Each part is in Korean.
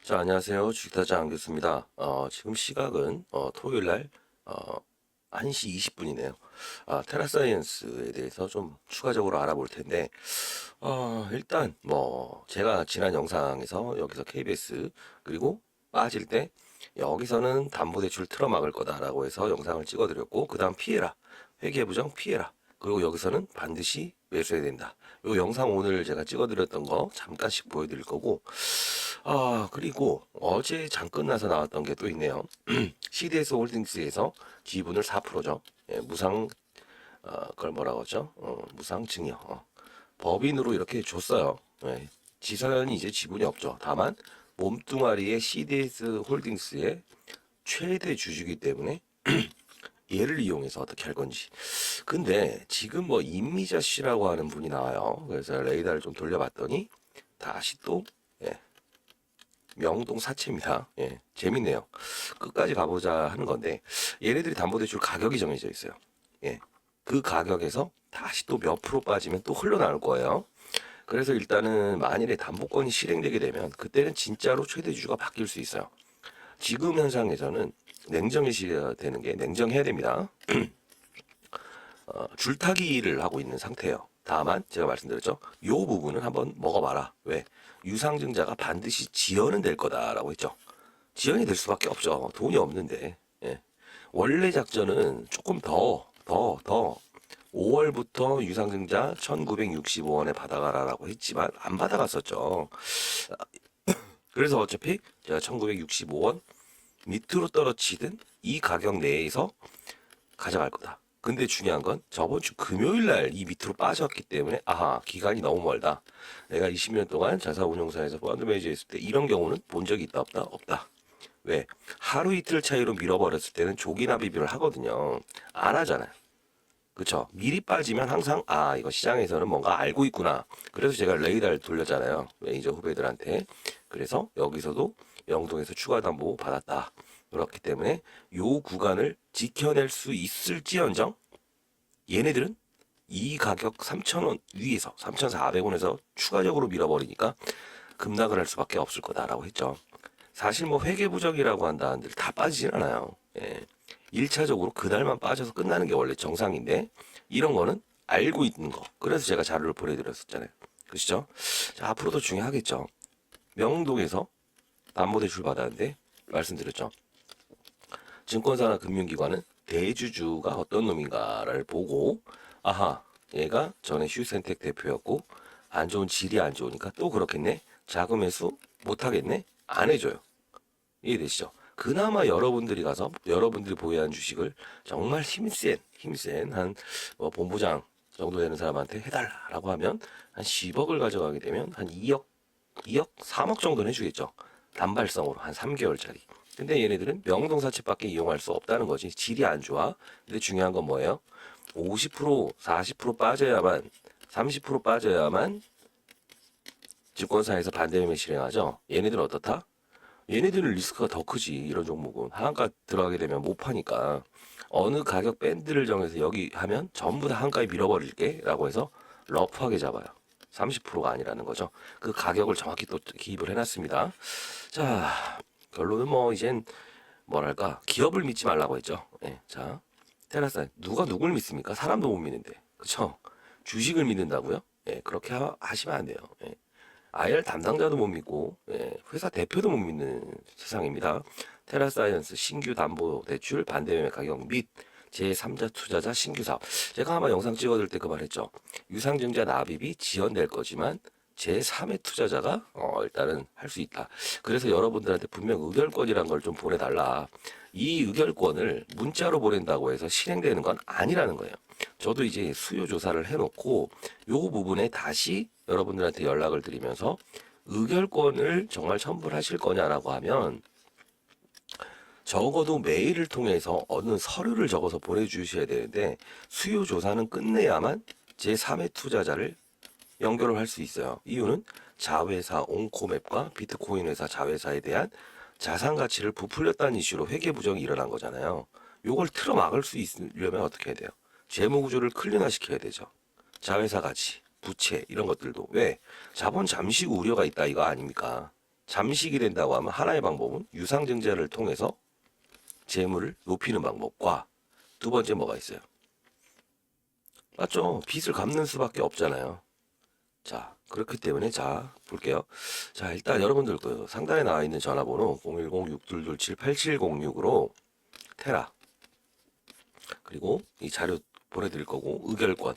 자, 안녕하세요. 주식타자 안교수입니다. 지금 시각은 토요일 날 1시 20분이네요. 테라사이언스에 대해서 좀 추가적으로 알아볼 텐데, 일단 뭐 제가 지난 영상에서 여기서 KBS 그리고 빠질 때 여기서는 담보대출 틀어막을 거다라고 해서 영상을 찍어드렸고, 그 다음 피해라, 회계부정 피해라, 그리고 여기서는 반드시 매수해야 된다. 요 영상 오늘 제가 찍어드렸던 거 잠깐씩 보여드릴 거고, 그리고 어제 장 끝나서 나왔던 게 또 있네요. CDS 홀딩스에서 지분을 4%죠. 예, 무상, 그걸 뭐라고 하죠? 무상 증여. 법인으로 이렇게 줬어요. 예, 지사연이 이제 지분이 없죠. 다만, 몸뚱아리의 CDS 홀딩스의 최대 주주이기 때문에 얘를 이용해서 어떻게 할 건지. 근데 지금 뭐 임미자 씨라고 하는 분이 나와요. 그래서 레이더를 좀 돌려봤더니 다시 또 예, 명동 사채입니다. 예, 재밌네요. 끝까지 가보자 하는 건데 얘네들이 담보대출 가격이 정해져 있어요. 예, 그 가격에서 다시 또 몇 프로 빠지면 또 흘러나올 거예요. 그래서 일단은 만일에 담보권이 실행되게 되면 그때는 진짜로 최대 주주가 바뀔 수 있어요. 지금 현상에서는 냉정이 되는 게 냉정해야 됩니다. 줄타기를 하고 있는 상태예요. 다만 제가 말씀드렸죠. 이 부분은 한번 먹어봐라. 왜? 유상증자가 반드시 지연은 될 거다라고 했죠. 지연이 될 수밖에 없죠. 돈이 없는데. 예. 원래 작전은 조금 더 5월부터 유상증자 1965원에 받아가라라고 했지만 안 받아갔었죠. 그래서 어차피 제가 1965원 밑으로 떨어지든 이 가격 내에서 가져갈 거다. 근데 중요한 건 저번 주 금요일 날 이 밑으로 빠졌기 때문에 기간이 너무 멀다. 내가 20년 동안 자사운용사에서 펀드 매니저 했을 때 이런 경우는 본 적이 있다 없다? 없다. 왜? 하루 이틀 차이로 밀어버렸을 때는 조기나 비교를 하거든요. 안 하잖아요. 그쵸? 미리 빠지면 항상 이거 시장에서는 뭔가 알고 있구나. 그래서 제가 레이더를 돌렸잖아요. 매니저 후배들한테. 그래서 여기서도 영동에서 추가 담보 받았다. 그렇기 때문에 요 구간을 지켜낼 수 있을지언정 얘네들은 이 가격 3,000원 위에서 3,400원에서 추가적으로 밀어버리니까 급락을 할 수밖에 없을 거다라고 했죠. 사실 뭐 회계부정이라고 한다 한들 다 빠지진 않아요. 예. 1차적으로 그날만 빠져서 끝나는 게 원래 정상인데 이런 거는 알고 있는 거. 그래서 제가 자료를 보내드렸었잖아요. 그렇죠? 자, 앞으로도 중요하겠죠. 명동에서 담보대출 받았는데 말씀드렸죠. 증권사나 금융기관은 대주주가 어떤 놈인가를 보고 얘가 전에 휴센텍 대표였고 안 좋은 질이 안 좋으니까 또 그렇겠네. 자금 회수 못 하겠네. 안 해줘요. 이해되시죠? 그나마 여러분들이 가서 여러분들이 보유한 주식을 정말 힘센 한 본부장 정도 되는 사람한테 해달라라고 하면 한 10억을 가져가게 되면 한 2억, 3억 정도는 해주겠죠. 단발성으로 한 3개월짜리. 근데 얘네들은 명동사채밖에 이용할 수 없다는 거지. 질이 안 좋아. 근데 중요한 건 뭐예요? 50%, 40% 빠져야만, 30% 빠져야만 증권사에서 반대 매매 실행하죠. 얘네들은 어떻다? 얘네들은 리스크가 더 크지. 이런 종목은 하한가 들어가게 되면 못 파니까 어느 가격 밴드를 정해서 여기 하면 전부 다 한가에 밀어버릴게 라고 해서 러프하게 잡아요. 30%가 아니라는 거죠. 그 가격을 정확히 또 기입을 해놨습니다. 자, 결론은 뭐 이젠 뭐랄까 기업을 믿지 말라고 했죠. 예, 자, 테라스 누가 누굴 믿습니까? 사람도 못 믿는데, 그쵸? 주식을 믿는다고요? 예, 그렇게 하시면 안 돼요. 예. IR 담당자도 못 믿고 회사 대표도 못 믿는 세상입니다. 테라사이언스 신규 담보 대출 반대 매매 가격 및 제3자 투자자 신규 사업. 제가 아마 영상 찍어드릴 때 그 말했죠. 유상증자 납입이 지연될 거지만 제3의 투자자가 일단은 할 수 있다. 그래서 여러분들한테 분명 의결권이란 걸 좀 보내달라. 이 의결권을 문자로 보낸다고 해서 실행되는 건 아니라는 거예요. 저도 이제 수요 조사를 해놓고 요 부분에 다시 여러분들한테 연락을 드리면서 의결권을 정말 첨부하실 거냐라고 하면 적어도 메일을 통해서 어느 서류를 적어서 보내주셔야 되는데 수요 조사는 끝내야만 제3의 투자자를 연결을 할 수 있어요. 이유는 자회사 온코맵과 비트코인 회사 자회사에 대한 자산 가치를 부풀렸다는 이슈로 회계 부정이 일어난 거잖아요. 요걸 틀어 막을 수 있으려면 어떻게 해야 돼요? 재무 구조를 클린화 시켜야 되죠. 자회사 가치, 부채 이런 것들도 왜 자본 잠식 우려가 있다 이거 아닙니까? 잠식이 된다고 하면 하나의 방법은 유상증자를 통해서 재물을 높이는 방법과 두 번째 뭐가 있어요? 맞죠? 빚을 갚는 수밖에 없잖아요. 자, 그렇기 때문에 자, 볼게요. 자, 일단 여러분들 그 상단에 나와 있는 전화번호 010-6227-8706으로 테라 그리고 이 자료 보내드릴 거고 의결권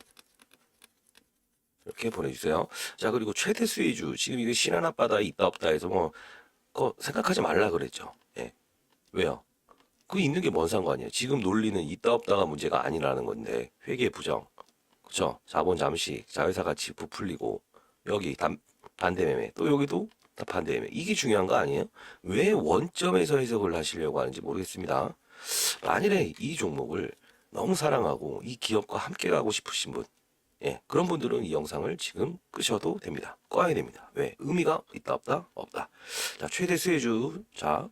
이렇게 보내주세요. 자, 그리고 최대 수혜주 지금 이게 신한 앞바다에 있다 없다 해서 뭐 그거 생각하지 말라 그랬죠. 예. 왜요? 그 있는 게 뭔 상관이에요? 지금 논리는 있다 없다가 문제가 아니라는 건데 회계 부정, 그쵸? 자본 잠식, 자회사 가치 부풀리고 여기 반대 매매 또 여기도 다 반대 매매 이게 중요한 거 아니에요? 왜 원점에서 해석을 하시려고 하는지 모르겠습니다. 만일에 이 종목을 너무 사랑하고 이 기업과 함께 가고 싶으신 분, 예, 그런 분들은 이 영상을 지금 끄셔도 됩니다. 꺼야 됩니다. 왜? 의미가 있다 없다? 없다. 자, 최대 수혜주. 자,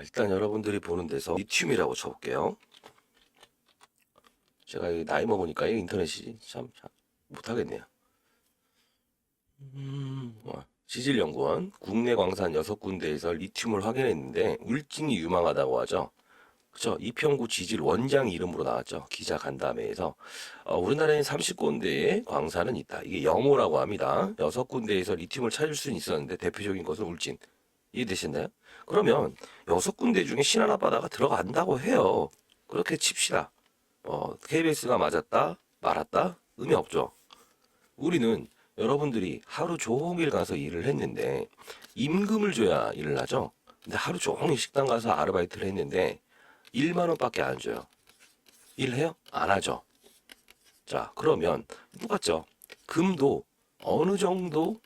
일단 여러분들이 보는 데서 리튬이라고 쳐볼게요. 제가 나이 먹으니까 이 인터넷이 참 못하겠네요. 지질연구원 국내 광산 6군데에서 리튬을 확인했는데 울진이 유망하다고 하죠. 그쵸? 이평구 지질 원장 이름으로 나왔죠. 기자 간담회에서 우리나라에 30군데의 광산은 있다. 이게 영호라고 합니다. 6군데에서 리튬을 찾을 수는 있었는데 대표적인 것은 울진. 이해되셨나요? 그러면 6군데 중에 신한 앞바다가 들어간다고 해요. 그렇게 칩시다. KBS가 맞았다 말았다 의미 없죠. 우리는 여러분들이 하루 종일 가서 일을 했는데 임금을 줘야 일을 하죠. 근데 하루 종일 식당 가서 아르바이트를 했는데 1만 원밖에 안 줘요. 일해요? 안 하죠. 자, 그러면 똑같죠. 금도 어느 정도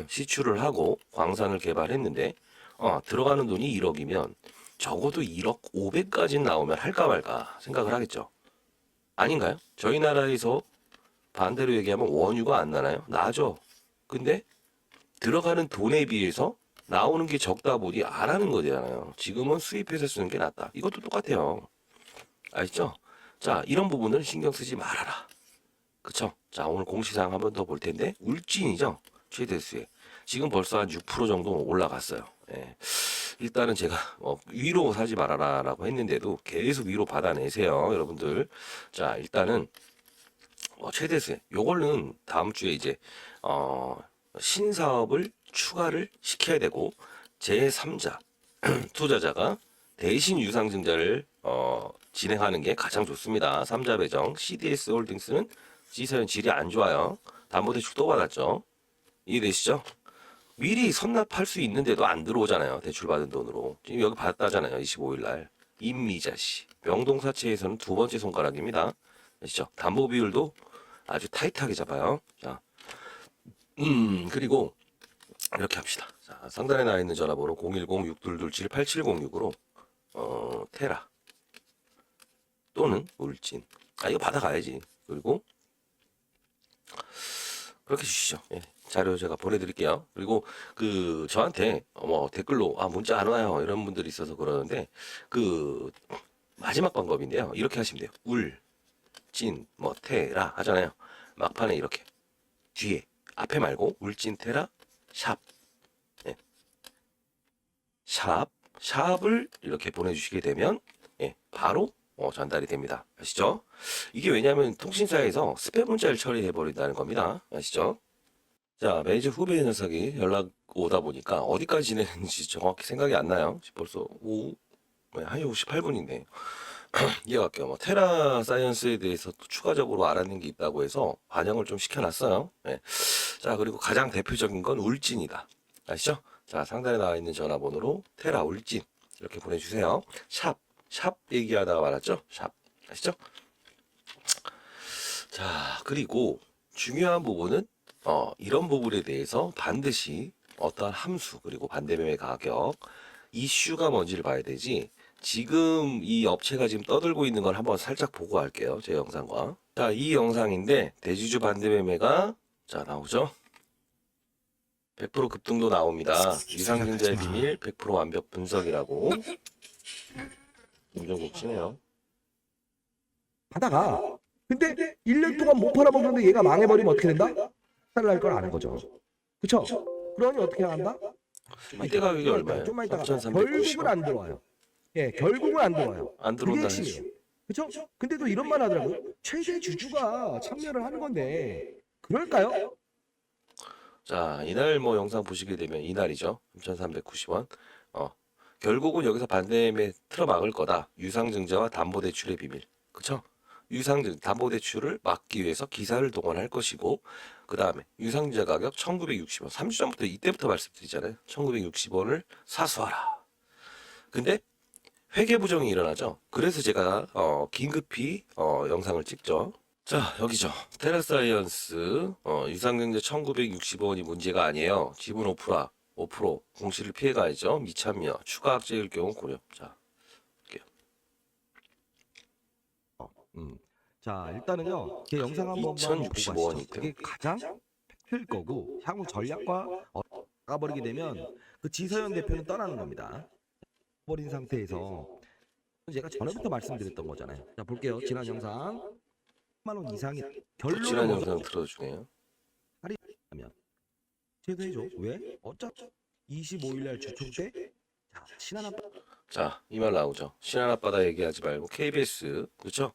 시추를 하고 광산을 개발했는데 들어가는 돈이 1억이면 적어도 1억 500까지 나오면 할까 말까 생각을 하겠죠. 아닌가요? 저희 나라에서 반대로 얘기하면 원유가 안 나나요? 나죠. 근데 들어가는 돈에 비해서 나오는 게 적다 보니 안 하는 거잖아요. 지금은 수입해서 쓰는 게 낫다. 이것도 똑같아요. 아시죠? 자, 이런 부분을 신경 쓰지 말아라. 그쵸? 자, 오늘 공시사항 한 번 더 볼 텐데 울진이죠? 최대 수혜. 지금 벌써 한 6% 정도 올라갔어요. 예. 일단은 제가 위로 사지 말아라 라고 했는데도 계속 위로 받아내세요. 여러분들. 자, 일단은 최대 수혜. 요거는 다음 주에 이제 신사업을 추가를 시켜야 되고 제3자 투자자가 대신 유상증자를 진행하는 게 가장 좋습니다. 3자 배정 CDS 홀딩스는 시세는 질이 안 좋아요. 담보대출 또 받았죠. 이해되시죠? 미리 선납할 수 있는데도 안 들어오잖아요. 대출 받은 돈으로. 지금 여기 받았다잖아요. 25일 날. 임미자 씨. 명동사채에서는 두 번째 손가락입니다. 아시죠? 담보 비율도 아주 타이트하게 잡아요. 자, 그리고 이렇게 합시다. 자, 상단에 나와 있는 전화번호 010-6227-8706으로 테라 또는 울진. 이거 받아가야지. 그리고 그렇게 주시죠. 예, 자료 제가 보내드릴게요. 그리고 그 저한테 댓글로 문자 안 와요 이런 분들이 있어서 그러는데 그 마지막 방법인데요. 이렇게 하시면 돼요. 울진 테라 하잖아요. 막판에 이렇게 뒤에 앞에 말고 울진 테라 샵. 예. 샵을 이렇게 보내주시게 되면 바로 전달이 됩니다. 아시죠? 이게 왜냐하면 통신사에서 스팸 문자를 처리해 버린다는 겁니다. 아시죠? 자, 매니저 후배 녀석이 연락 오다 보니까 어디까지 지내는지 정확히 생각이 안 나요. 벌써 오후 1시 18분인데 이해할게요. 테라 사이언스에 대해서 또 추가적으로 알아낸 게 있다고 해서 반영을 좀 시켜놨어요. 네. 자, 그리고 가장 대표적인 건 울진이다. 아시죠? 자, 상단에 나와 있는 전화번호로 테라 울진 이렇게 보내주세요. 샵 얘기하다가 말았죠? 샵. 아시죠? 자, 그리고 중요한 부분은 이런 부분에 대해서 반드시 어떠한 함수 그리고 반대매매 가격 이슈가 뭔지를 봐야 되지. 지금 이 업체가 지금 떠들고 있는 걸 한번 살짝 보고 갈게요. 제 영상과. 자, 이 영상인데 대주주 반대매매가 자 나오죠. 100% 급등도 나옵니다. 유상증자의 비밀 100% 완벽 분석이라고. 엄청 곱치네요. 하다가 근데 1년 동안 못 팔아먹는데 얘가 망해버리면 어떻게 된다? 탈날 걸 아는 거죠. 그쵸? 그러니 어떻게 한다? 이때 가격이 얼마예요? 좀만 있다가 3,390원. 결국은 안 들어와요. 예, 결국은 안 들어와요. 안 그게 들어온다는 핵심이에요. 그렇죠? 근데도 이런 말 하더라고요. 최대 주주가 참여를 하는 건데 그럴까요? 자, 이날 뭐 영상 보시게 되면 이날이죠. 3,390원. 결국은 여기서 반대매 틀어막을 거다. 유상증자와 담보대출의 비밀. 그쵸? 담보대출을 막기 위해서 기사를 동원할 것이고, 그 다음에 유상증자 가격 1960원. 3주 전부터 이때부터 말씀드리잖아요. 1960원을 사수하라. 근데 회계 부정이 일어나죠. 그래서 제가 긴급히 영상을 찍죠. 자, 여기죠. 테라사이언스 유상증자 1960원이 문제가 아니에요. 지분 5% 공시를 피해가야죠. 미참여 추가 악재일 경우 고려. 자, 볼게요. 자, 일단은요. 제 영상 한번 보고 2065원 가시죠. 그게 가장 팩트일 거고 향후 전략과 나가버리게 되면 그 지서연 대표는 떠나는 겁니다. 버린 상태에서 제가 전에부터 말씀드렸던 거잖아요. 자, 볼게요. 지난 영상 10만 원 이상이 결론을 지난 먼저 영상 틀어주네요. 하면 제도해줘. 왜? 어차피 25일 날 주총 때 자, 친한 아빠 자, 이 말 나오죠. 신한 앞바다 얘기하지 말고 KBS. 그렇죠?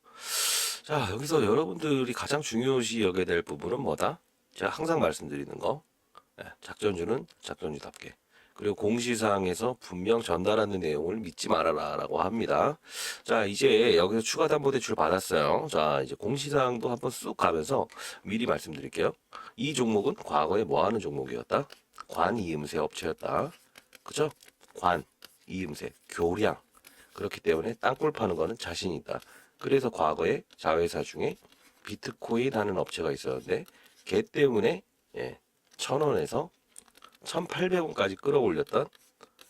자, 여기서 여러분들이 가장 중요시 여겨야 될 부분은 뭐다? 제가 항상 말씀드리는 거. 작전주는 작전주답게. 그리고 공시사항에서 분명 전달하는 내용을 믿지 말아라 라고 합니다. 자, 이제 여기서 추가 담보대출 받았어요. 자, 이제 공시사항도 한번 쑥 가면서 미리 말씀드릴게요. 이 종목은 과거에 뭐 하는 종목이었다? 관이음새 업체였다. 그죠? 관, 이음새, 교량. 그렇기 때문에 땅굴 파는 거는 자신이 있다. 그래서 과거에 자회사 중에 비트코인 하는 업체가 있었는데 걔 때문에 1,000원에서 1,800원까지 끌어올렸던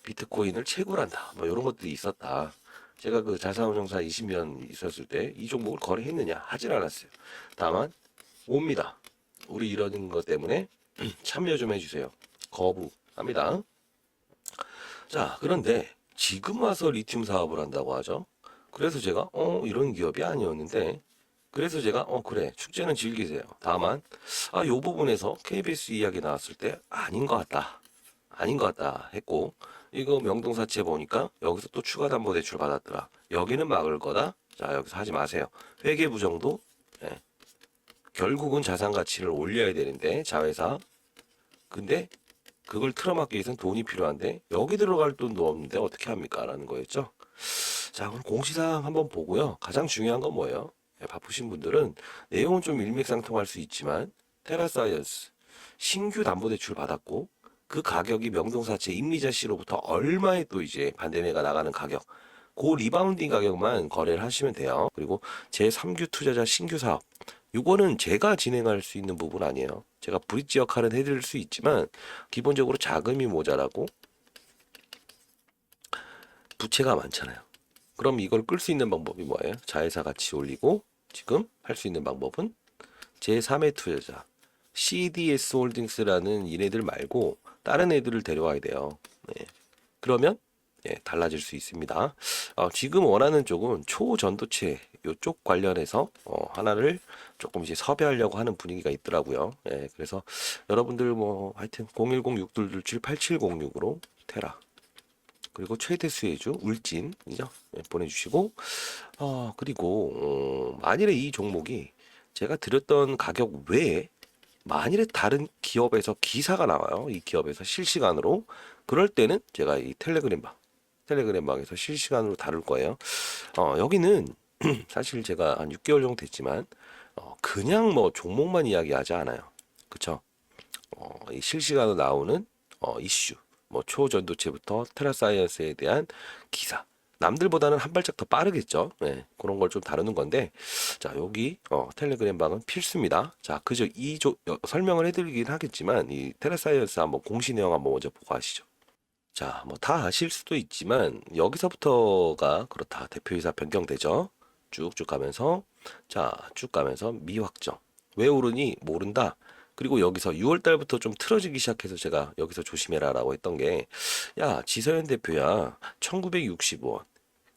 비트코인을 채굴한다. 뭐 이런 것들이 있었다. 제가 그 자산운용사 20년 있었을 때 이 종목을 거래했느냐 하진 않았어요. 다만 옵니다. 우리 이러는 것 때문에 참여 좀 해주세요. 거부합니다. 자, 그런데 지금 와서 리튬 사업을 한다고 하죠. 그래서 제가 이런 기업이 아니었는데 그래서 제가 그래 축제는 즐기세요. 다만 요 부분에서 KBS 이야기 나왔을 때 아닌 것 같다 했고 이거 명동사채 보니까 여기서 또 추가 담보대출 받았더라. 여기는 막을 거다. 자, 여기서 하지 마세요. 회계 부정도 결국은 자산 가치를 올려야 되는데 자회사 근데 그걸 틀어막기 위해서는 돈이 필요한데 여기 들어갈 돈도 없는데 어떻게 합니까? 라는 거였죠. 자, 그럼 공시사항 한번 보고요. 가장 중요한 건 뭐예요? 바쁘신 분들은 내용은 좀 일맥상통할 수 있지만 테라사이언스 신규 담보대출 받았고 그 가격이 명동사채 임미자 씨로부터 얼마에 또 이제 반대매가 나가는 가격 그 리바운딩 가격만 거래를 하시면 돼요. 그리고 제3규 투자자 신규 사업 이거는 제가 진행할 수 있는 부분 아니에요. 제가 브릿지 역할은 해드릴 수 있지만 기본적으로 자금이 모자라고 부채가 많잖아요. 그럼 이걸 끌 수 있는 방법이 뭐예요? 자회사 가치 올리고 지금 할 수 있는 방법은 제3의 투자자 CDS 홀딩스라는 얘네들 말고 다른 애들을 데려와야 돼요. 그러면 달라질 수 있습니다. 지금 원하는 쪽은 초전도체 이쪽 관련해서 하나를 조금 이제 섭외하려고 하는 분위기가 있더라고요. 그래서 여러분들 뭐 하여튼 010-622-8706으로 테라 그리고 최대 수혜주 울진이죠. 보내주시고 그리고 만일에 이 종목이 제가 드렸던 가격 외에 만일에 다른 기업에서 기사가 나와요. 이 기업에서 실시간으로 그럴 때는 제가 이 텔레그램방에서 실시간으로 다룰 거예요. 여기는 사실 제가 한 6개월 정도 됐지만 그냥 뭐 종목만 이야기하지 않아요. 그쵸? 이 실시간으로 나오는 이슈 뭐 초전도체부터 테라사이언스에 대한 기사 남들보다는 한 발짝 더 빠르겠죠. 그런 걸 좀 다루는 건데 자 여기 텔레그램 방은 필수입니다. 자 그저 설명을 해드리긴 하겠지만 이 테라사이언스 한번 공시 내용 한번 먼저 보고 가시죠. 자 뭐 다 아실 수도 있지만 여기서부터가 그렇다. 대표이사 변경되죠. 쭉쭉 가면서 쭉 가면서 미확정 왜 오르니 모른다. 그리고 여기서 6월 달부터 좀 틀어지기 시작해서 제가 여기서 조심해라라고 했던 게 야 지서연 대표야 1965원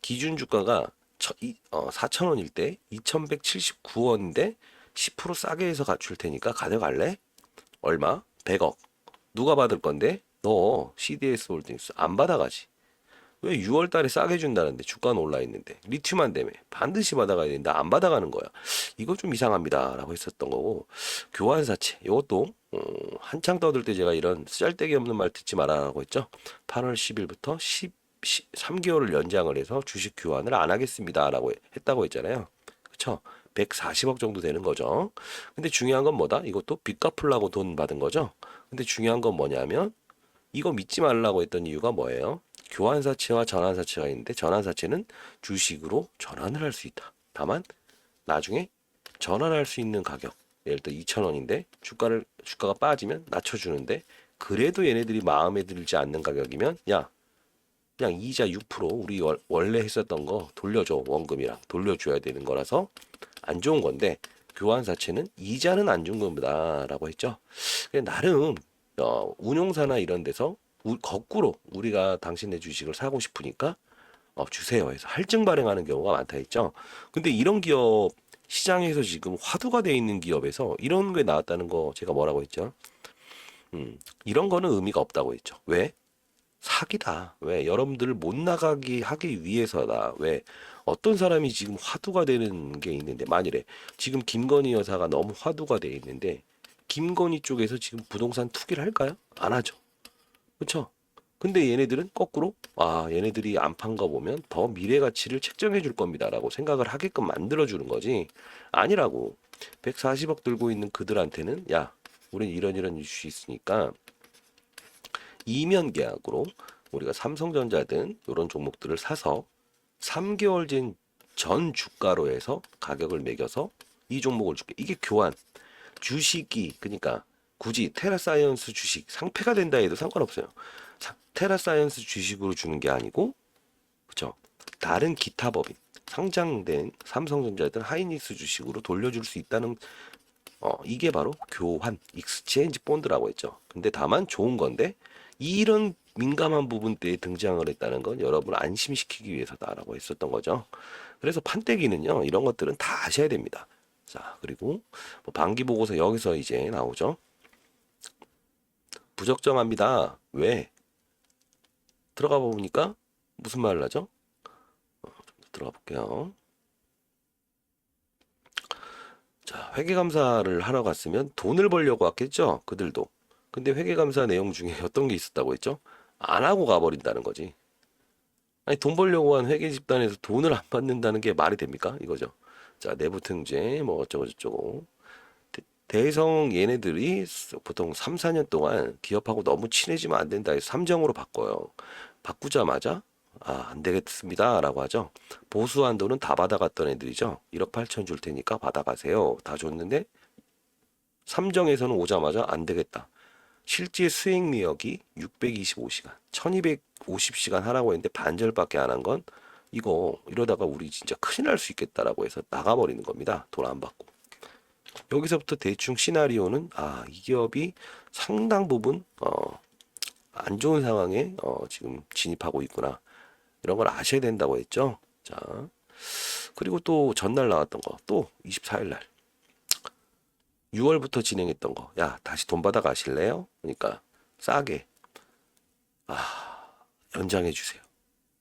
기준 주가가 4,000원일 때 2,179원인데 10% 싸게 해서 갖출 테니까 가져갈래? 얼마? 100억 누가 받을 건데? 너 CDS 홀딩스 안 받아가지. 왜 6월 달에 싸게 준다는데 주가는 올라 있는데 리튬 안 되면 반드시 받아가야 되는데 안 받아가는 거야. 이거 좀 이상합니다라고 했었던 거고 교환사채 이것도 한창 떠들 때 제가 이런 쓰잘데기 없는 말 듣지 말아라고 했죠. 8월 10일부터 3개월을 연장을 해서 주식 교환을 안 하겠습니다라고 했다고 했잖아요. 그쵸? 140억 정도 되는 거죠. 근데 중요한 건 뭐다? 이것도 빚 갚으려고 돈 받은 거죠. 근데 중요한 건 뭐냐면 이거 믿지 말라고 했던 이유가 뭐예요? 교환사채와 전환사채가 있는데 전환사채는 주식으로 전환을 할 수 있다. 다만 나중에 전환할 수 있는 가격 예를 들어 2,000원인데 주가가 빠지면 낮춰주는데 그래도 얘네들이 마음에 들지 않는 가격이면 야 그냥 이자 6% 우리 원래 했었던 거 돌려줘 원금이랑 돌려줘야 되는 거라서 안 좋은 건데 교환사채는 이자는 안 준 겁니다라고 했죠. 나름 운용사나 이런 데서 거꾸로 우리가 당신네 주식을 사고 싶으니까 주세요 해서 할증 발행하는 경우가 많다 했죠. 근데 이런 기업 시장에서 지금 화두가 돼 있는 기업에서 이런 게 나왔다는 거 제가 뭐라고 했죠? 이런 거는 의미가 없다고 했죠. 왜? 사기다. 왜? 여러분들을 못 나가게 하기 위해서다. 왜? 어떤 사람이 지금 화두가 되는 게 있는데 만일에 지금 김건희 여사가 너무 화두가 돼 있는데 김건희 쪽에서 지금 부동산 투기를 할까요? 안 하죠. 그렇죠? 근데 얘네들은 거꾸로 얘네들이 안 판 거 보면 더 미래 가치를 책정해 줄 겁니다라고 생각을 하게끔 만들어 주는 거지. 아니라고. 140억 들고 있는 그들한테는 야, 우린 이런 이슈 있으니까 이면 계약으로 우리가 삼성전자 등 이런 종목들을 사서 3개월 전 주가로 해서 가격을 매겨서 이 종목을 줄게. 이게 교환. 주식이 그러니까 굳이 테라사이언스 주식 상패가 된다 해도 상관없어요. 테라사이언스 주식으로 주는 게 아니고 그렇죠. 다른 기타 법인 상장된 삼성전자든 하이닉스 주식으로 돌려줄 수 있다는 이게 바로 교환 익스체인지 본드라고 했죠. 근데 다만 좋은 건데 이런 민감한 부분 때에 등장을 했다는 건 여러분 안심시키기 위해서다라고 했었던 거죠. 그래서 판때기는요 이런 것들은 다 아셔야 됩니다. 자 그리고 뭐 반기 보고서 여기서 이제 나오죠. 부적정합니다. 왜? 들어가 보니까 무슨 말을 하죠? 좀 들어가 볼게요. 자, 회계감사를 하러 갔으면 돈을 벌려고 왔겠죠? 그들도. 근데 회계감사 내용 중에 어떤 게 있었다고 했죠? 안 하고 가버린다는 거지. 아니, 돈 벌려고 한 회계 집단에서 돈을 안 받는다는 게 말이 됩니까? 이거죠. 자, 내부 통제, 뭐 어쩌고저쩌고. 대성 얘네들이 보통 3, 4년 동안 기업하고 너무 친해지면 안 된다 해서 삼정으로 바꿔요. 바꾸자마자 안 되겠습니다 라고 하죠. 보수 한도는 다 받아갔던 애들이죠. 1억 8천 줄 테니까 받아가세요. 다 줬는데 삼정에서는 오자마자 안 되겠다. 실제 수행력이 625시간, 1250시간 하라고 했는데 반절밖에 안 한 건 이거 이러다가 우리 진짜 큰일 날 수 있겠다라고 해서 나가버리는 겁니다. 돈 안 받고. 여기서부터 대충 시나리오는 이 기업이 상당 부분 안 좋은 상황에 지금 진입하고 있구나. 이런 걸 아셔야 된다고 했죠. 자, 그리고 또 전날 나왔던 거, 또 24일 날 6월부터 진행했던 거, 야 다시 돈 받아 가실래요? 그러니까 싸게 연장해 주세요.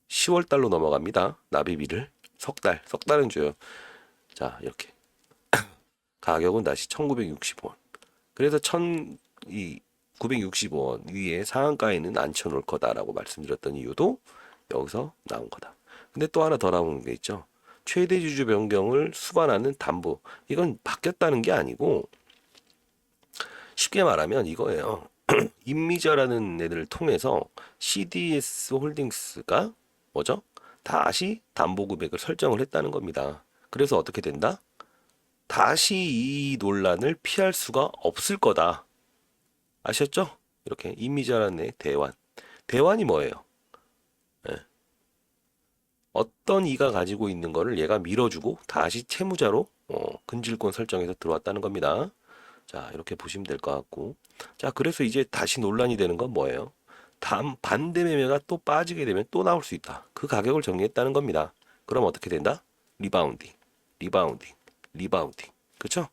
10월 달로 넘어갑니다. 납입일을 석 달은 줘요. 자 이렇게 가격은 다시 1,960원. 그래서 960원 위에 상한가에는 안 쳐놓을 거다라고 말씀드렸던 이유도 여기서 나온 거다. 근데 또 하나 더 나오는 게 있죠. 최대 주주 변경을 수반하는 담보. 이건 바뀌었다는 게 아니고 쉽게 말하면 이거예요. 임미저라는 애들을 통해서 CDS 홀딩스가 뭐죠? 다시 담보 금액을 설정을 했다는 겁니다. 그래서 어떻게 된다? 다시 이 논란을 피할 수가 없을 거다. 아셨죠? 이렇게 임미저라는 애 대환. 대환이 뭐예요? 예. 어떤 이가 가지고 있는 거를 얘가 밀어주고 다시 채무자로 근질권 설정해서 들어왔다는 겁니다. 자 이렇게 보시면 될 것 같고 자 그래서 이제 다시 논란이 되는 건 뭐예요? 반대 매매가 또 빠지게 되면 또 나올 수 있다. 그 가격을 정리했다는 겁니다. 그럼 어떻게 된다? 리바운딩. 그쵸?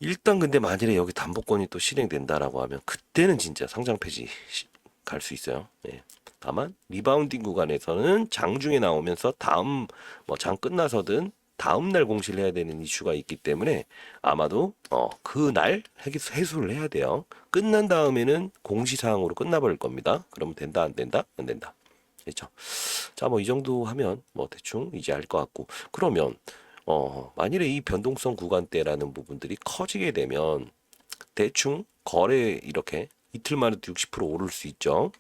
일단 근데 만일에 여기 담보권이 또 실행된다라고 하면 그때는 진짜 상장 폐지 갈 수 있어요. 예. 다만 리바운딩 구간에서는 장중에 나오면서 다음 뭐 장 끝나서든 다음 날 공시를 해야 되는 이슈가 있기 때문에 아마도 그날 해소를 해야 돼요. 끝난 다음에는 공시사항으로 끝나버릴 겁니다. 그러면 된다 안 된다? 안 된다. 그렇죠. 자, 뭐 이 정도 하면 뭐 대충 이제 알 것 같고 그러면 만일에 이 변동성 구간대라는 부분들이 커지게 되면 대충 거래 이렇게 이틀 만에도 60% 오를 수 있죠.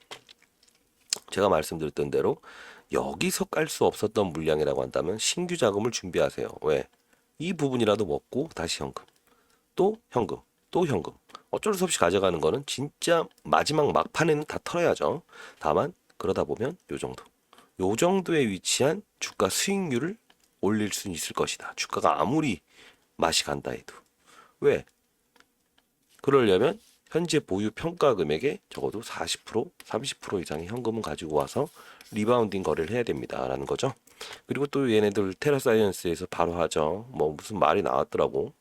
제가 말씀드렸던 대로 여기서 깔 수 없었던 물량이라고 한다면 신규 자금을 준비하세요. 왜? 이 부분이라도 먹고 다시 현금, 또 현금, 또 현금. 어쩔 수 없이 가져가는 거는 진짜 마지막 막판에는 다 털어야죠. 다만 그러다 보면 요 정도. 요 정도에 위치한 주가 수익률을 올릴 수 있을 것이다. 주가가 아무리 맛이 간다 해도. 왜? 그러려면 현재 보유 평가 금액의 적어도 40%, 30% 이상의 현금은 가지고 와서 리바운딩 거래를 해야 됩니다라는 거죠. 그리고 또 얘네들 테라사이언스에서 바로 하죠. 뭐 무슨 말이 나왔더라고.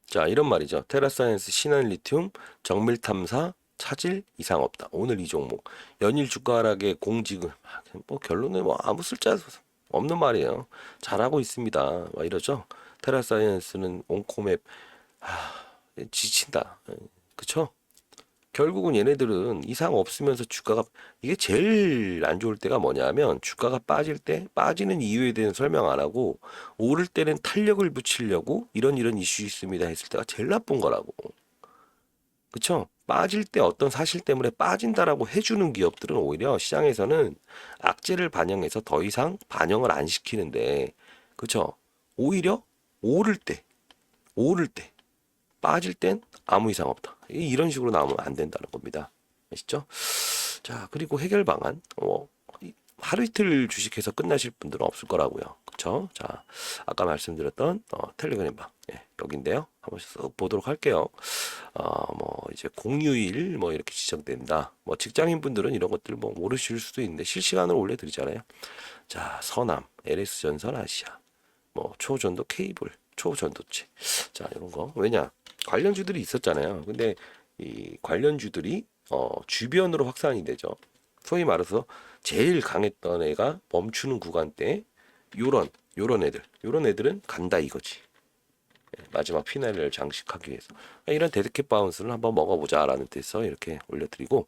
자, 이런 말이죠. 테라사이언스 신한 리튬 정밀 탐사 차질 이상 없다. 오늘 이 종목 연일 주가 하락의 공직을 뭐 결론은 뭐 아무 쓸자 없는 말이에요. 잘하고 있습니다. 막 이러죠. 테라사이언스는 온코맵 지친다. 그쵸? 결국은 얘네들은 이상 없으면서 주가가 이게 제일 안 좋을 때가 뭐냐면 주가가 빠질 때 빠지는 이유에 대한 설명 안 하고 오를 때는 탄력을 붙이려고 이런 이슈 있습니다 했을 때가 제일 나쁜 거라고. 그쵸? 빠질 때 어떤 사실 때문에 빠진다라고 해주는 기업들은 오히려 시장에서는 악재를 반영해서 더 이상 반영을 안 시키는데, 그쵸? 오히려 오를 때, 오를 때 빠질 땐 아무 이상 없다. 이런 식으로 나오면 안 된다는 겁니다. 아시죠? 자, 그리고 해결 방안. 하루 이틀 주식해서 끝나실 분들은 없을 거라고요. 그쵸? 자, 아까 말씀드렸던 텔레그램 방. 예, 여긴데요. 한번 쓱 보도록 할게요. 뭐 이제 공휴일 뭐 이렇게 지정된다. 뭐 직장인 분들은 이런 것들 뭐 모르실 수도 있는데 실시간으로 올려드리잖아요. 자, 서남, LS전선 아시아, 뭐 초전도 케이블, 초전도체. 자, 이런 거. 왜냐? 관련주들이 있었잖아요. 근데 이 관련주들이 주변으로 확산이 되죠. 소위 말해서 제일 강했던 애가 멈추는 구간대 요런 애들은 간다 이거지. 예, 마지막 피날레를 장식하기 위해서 이런 데드캣 바운스를 한번 먹어보자라는 뜻에서 이렇게 올려드리고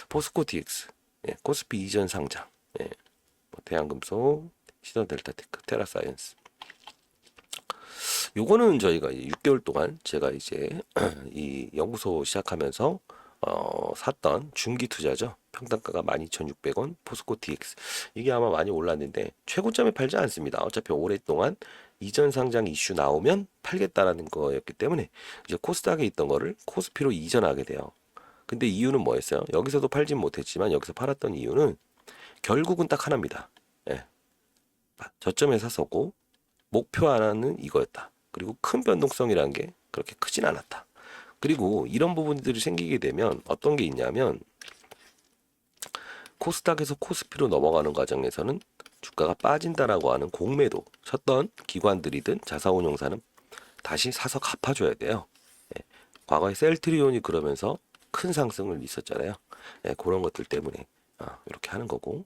포스코 DX, 예, 코스피 이전 상장, 예, 뭐 대한금속, 시던델타테크, 테라사이언스. 요거는 저희가 6개월 동안 제가 이제 이 연구소 시작하면서 샀던 중기 투자죠. 평단가가 12,600원, 포스코 DX. 이게 아마 많이 올랐는데 최고점에 팔지 않습니다. 어차피 오랫동안 이전 상장 이슈 나오면 팔겠다라는 거였기 때문에 이제 코스닥에 있던 거를 코스피로 이전하게 돼요. 근데 이유는 뭐였어요? 여기서도 팔진 못했지만 여기서 팔았던 이유는 결국은 딱 하나입니다. 예. 저점에 샀었고 목표 하나는 이거였다. 그리고 큰 변동성이라는 게 그렇게 크진 않았다. 그리고 이런 부분들이 생기게 되면 어떤 게 있냐면 코스닥에서 코스피로 넘어가는 과정에서는 주가가 빠진다라고 하는 공매도 쳤던 기관들이든 자사운용사는 다시 사서 갚아줘야 돼요. 예, 과거에 셀트리온이 그러면서 큰 상승을 있었잖아요. 예, 그런 것들 때문에 이렇게 하는 거고.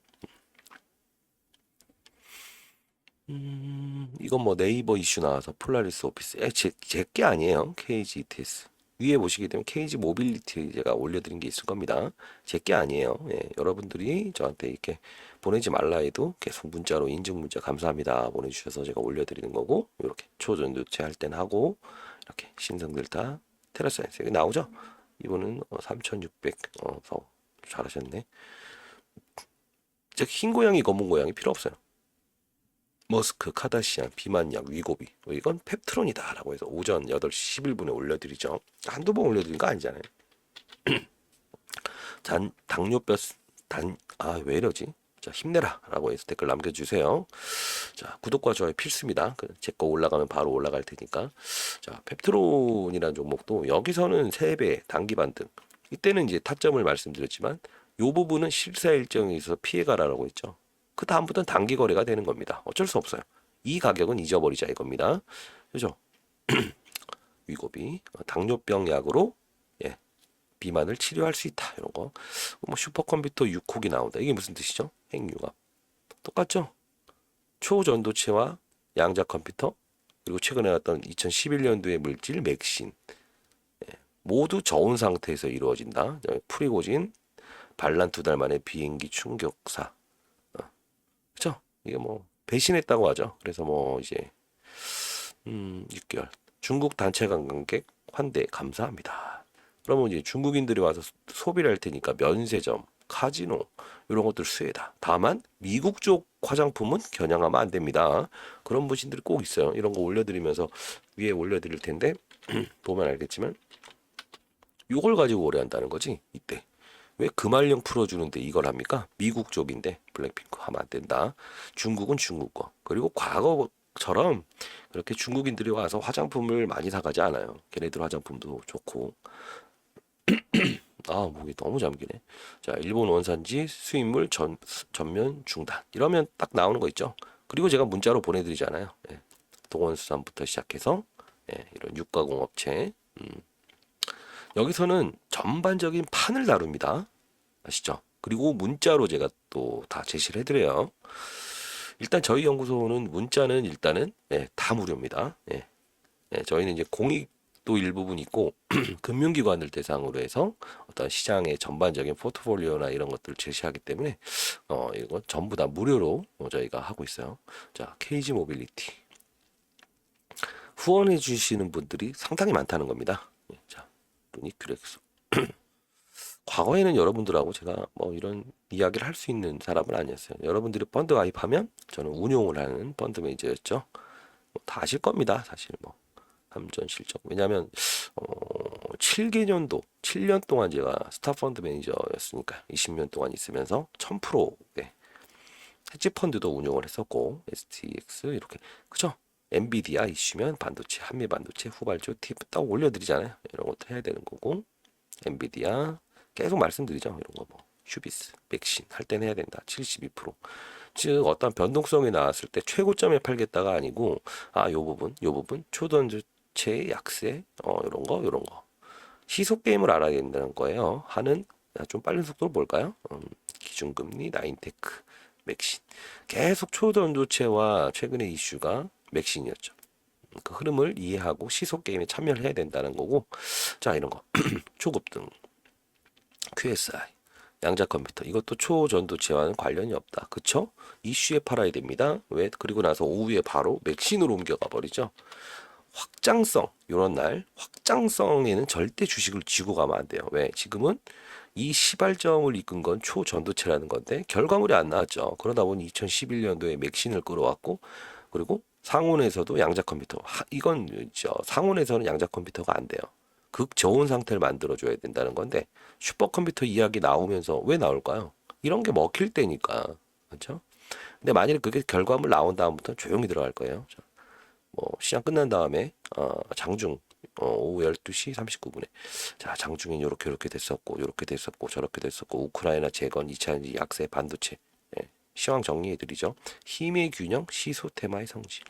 이건 뭐 네이버 이슈 나와서 폴라리스 오피스 제게 아니에요. KG ETS 위에 보시게 되면 KG 모빌리티 제가 올려드린 게 있을 겁니다. 제게 아니에요. 예, 여러분들이 저한테 이렇게 보내지 말라 해도 계속 문자로 인증 문자 감사합니다 보내주셔서 제가 올려드리는 거고 이렇게 초전도체 할 땐 하고 이렇게 신성델타 테라사이언스 여기 나오죠. 이거는 3,600 잘하셨네. 흰 고양이 검은 고양이 필요 없어요. 머스크, 카다시안, 비만약, 위고비 이건 펩트론이다 라고 해서 오전 8시 11분에 올려드리죠. 한두 번 올려드린 거 아니잖아요. 당뇨뼈 왜 이러지? 자, 힘내라 라고 해서 댓글 남겨주세요. 자, 구독과 좋아요 필수입니다. 제 거 올라가면 바로 올라갈 테니까. 자, 펩트론이라는 종목도 여기서는 3배 단기 반등. 이때는 이제 타점을 말씀드렸지만 이 부분은 실사 일정에 있어서 피해가라고 했죠. 그 다음부터는 단기 거래가 되는 겁니다. 어쩔 수 없어요. 이 가격은 잊어버리자 이겁니다. 그죠? 위고비. 당뇨병 약으로 예, 비만을 치료할 수 있다. 이런 거. 뭐 슈퍼컴퓨터 6혹이 나온다. 이게 무슨 뜻이죠? 핵융합. 똑같죠? 초전도체와 양자 컴퓨터 그리고 최근에 나왔던 2011년도의 물질 맥신 모두 저온 상태에서 이루어진다. 프리고진 반란 2달 만에 비행기 충격사. 그렇죠? 이게 뭐 배신했다고 하죠. 그래서 뭐 이제 6개월 중국 단체 관광객 환대 감사합니다. 그러면 이제 중국인들이 와서 소비를 할 테니까 면세점, 카지노 이런 것들 수혜다. 다만 미국 쪽 화장품은 겨냥하면 안 됩니다. 그런 분들이 꼭 있어요. 이런 거 올려드리면서 위에 올려드릴 텐데 보면 알겠지만 이걸 가지고 오래 한다는 거지. 이때 왜 금알령 풀어주는데 이걸 합니까? 미국 쪽인데 블랙핑크 하면 안 된다. 중국은 중국 거. 그리고 과거처럼 그렇게 중국인들이 와서 화장품을 많이 사가지 않아요. 걔네들 화장품도 좋고. 아, 목이 너무 잠기네. 자, 일본 원산지 수입물 전면 중단. 이러면 딱 나오는 거 있죠. 그리고 제가 문자로 보내드리잖아요. 예. 동원수산부터 시작해서 예, 이런 육가공업체. 여기서는 전반적인 판을 다룹니다. 아시죠? 그리고 문자로 제가 또 다 제시를 해드려요. 일단 저희 연구소는 문자는 일단은 예, 다 무료입니다. 예. 예, 저희는 이제 공익도 일부분 있고 금융기관을 대상으로 해서 어떤 시장의 전반적인 포트폴리오나 이런 것들을 제시하기 때문에 이거 전부 다 무료로 저희가 하고 있어요. 자, KG 모빌리티 후원해 주시는 분들이 상당히 많다는 겁니다. 예, 자, 루니큐렉스 과거에는 여러분들하고 제가 뭐 이런 이야기를 할 수 있는 사람은 아니었어요. 여러분들이 펀드 가입하면 저는 운용을 하는 펀드 매니저였죠. 뭐다 아실 겁니다. 사실 뭐 함전 실적. 왜냐하면 7개년도 7년 동안 제가 스타펀드 매니저였으니까 20년 동안 있으면서 1000%의 헤지 펀드도 운용을 했었고 STX 이렇게 그죠? 엔비디아 이슈면 반도체, 한미 반도체 후발주 팁 딱 올려드리잖아요. 이런 것도 해야 되는 거고 엔비디아 계속 말씀드리죠. 이런 거 뭐 휴비스, 백신 할 때는 해야 된다. 72%. 즉 어떤 변동성이 나왔을 때 최고점에 팔겠다가 아니고 요 부분 초전도체의 약세 이런 거 시속 게임을 알아야 된다는 거예요. 하는 좀 빠른 속도로 볼까요? 기준금리, 나인테크, 맥신 계속 초전도체와 최근의 이슈가 맥신이었죠. 그 흐름을 이해하고 시속 게임에 참여를 해야 된다는 거고 자 이런 거 초급등 QSI 양자 컴퓨터 이것도 초전도체와는 관련이 없다. 그쵸? 이슈에 팔아야 됩니다. 왜? 그리고 나서 오후에 바로 맥신으로 옮겨가 버리죠. 확장성 이런 날 확장성에는 절대 주식을 쥐고 가면 안 돼요. 왜? 지금은 이 시발점을 이끈 건 초전도체라는 건데 결과물이 안 나왔죠. 그러다 보니 2011년도에 맥신을 끌어왔고 그리고 상온에서도 양자 컴퓨터 이건 상온에서는 양자 컴퓨터가 안 돼요. 극저온 상태를 만들어줘야 된다는 건데 슈퍼컴퓨터 이야기 나오면서 왜 나올까요? 이런 게 먹힐 때니까 그렇죠? 근데 만약에 그게 결과물 나온 다음부터 조용히 들어갈 거예요. 자, 뭐 시장 끝난 다음에 장중 오후 12시 39분에 자 장중엔 요렇게 됐었고 요렇게 됐었고 저렇게 됐었고 우크라이나 재건 2차 약세 반도체 예, 시황 정리해드리죠. 힘의 균형 시소 테마의 성질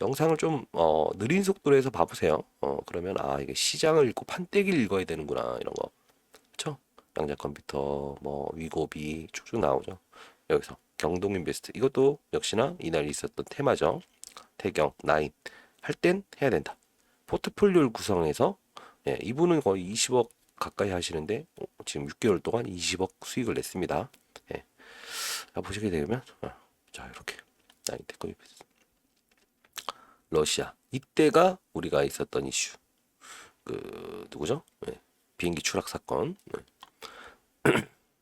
영상을 좀 느린 속도로 해서 봐보세요. 그러면 이게 시장을 읽고 판때기를 읽어야 되는구나 이런 거 그렇죠? 양자 컴퓨터 뭐 위고비 쭉쭉 나오죠. 여기서 경동인베스트 이것도 역시나 이날 있었던 테마죠. 태경 나인 할 땐 해야 된다. 포트폴리오를 구성해서 예, 이분은 거의 20억 가까이 하시는데 지금 6개월 동안 20억 수익을 냈습니다. 예. 자, 보시게 되면 자 이렇게 나인 테크 인베스트 러시아 이때가 우리가 있었던 이슈 그 누구죠? 네. 비행기 추락 사건